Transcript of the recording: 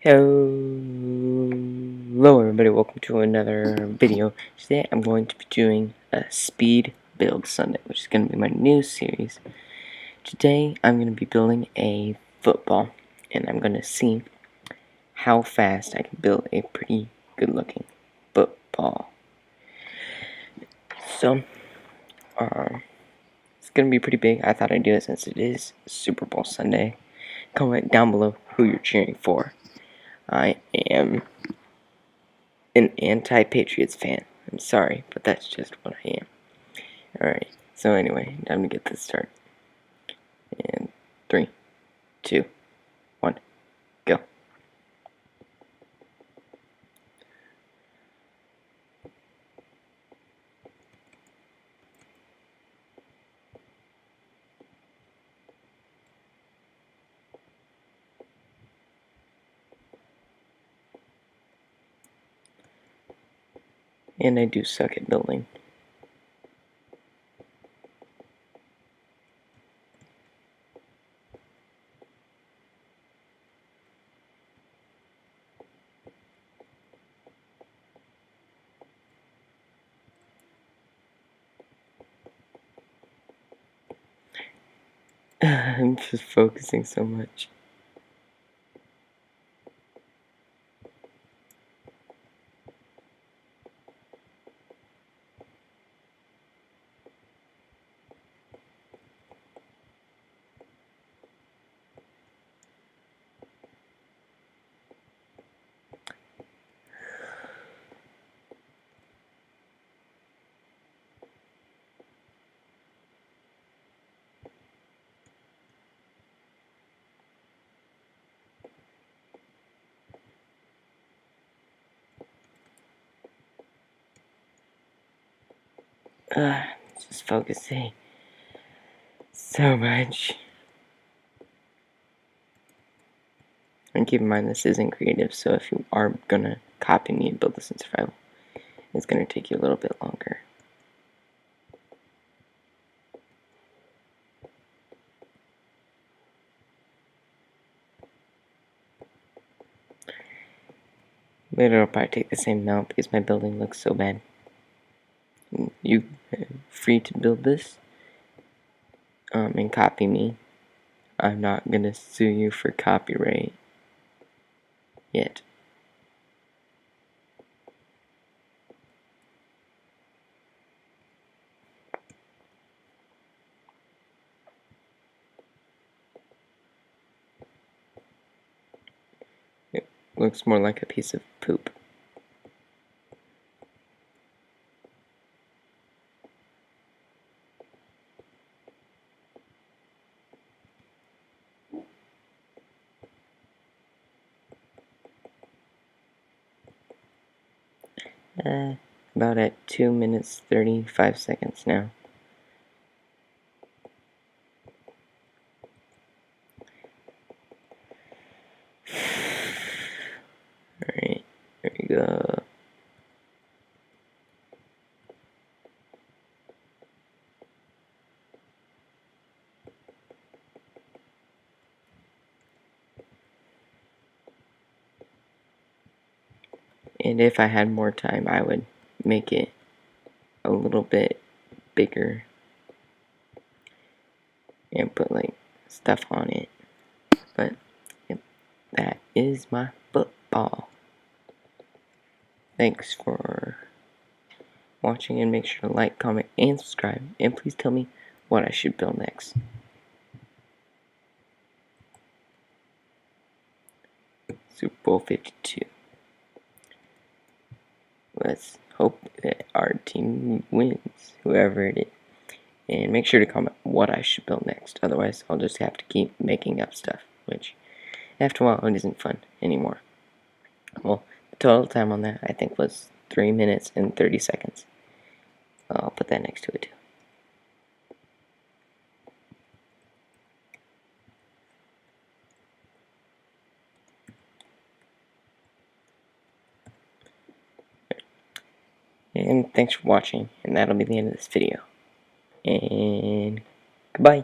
Hello everybody, welcome to another video. Today I'm going to be doing a speed build Sunday, which is going to be my new series. Today I'm going to be building a football, and I'm going to see how fast I can build a pretty good looking football. So, it's going to be pretty big. I thought I'd do it since it is Super Bowl Sunday. Comment down below who you're cheering for. I am an anti-Patriots fan. I'm sorry, but that's just what I am. Alright, so anyway, time to get this started. And 3, 2, 1, go. And I do suck at building. I'm just focusing so much. Just focusing so much. And keep in mind, this isn't creative, so if you are gonna copy me and build this in survival, it's gonna take you a little bit longer. Later I'll probably take the same amount because my building looks so bad. You are free to build this and copy me. I'm not gonna sue you for copyright yet. It looks more like a piece of poop. About at 2 minutes 35 seconds now. Alright, there we go. And if I had more time, I would make it a little bit bigger and put like stuff on it. But yep, that is my football. Thanks for watching, and make sure to like, comment, and subscribe. And please tell me what I should build next. Super Bowl 52. Let's hope that our team wins, whoever it is. And make sure to comment what I should build next. Otherwise, I'll just have to keep making up stuff, which after a while it isn't fun anymore. Well, the total time on that I think was 3 minutes and 30 seconds. I'll put that next to it too. And thanks for watching, and that'll be the end of this video. And goodbye.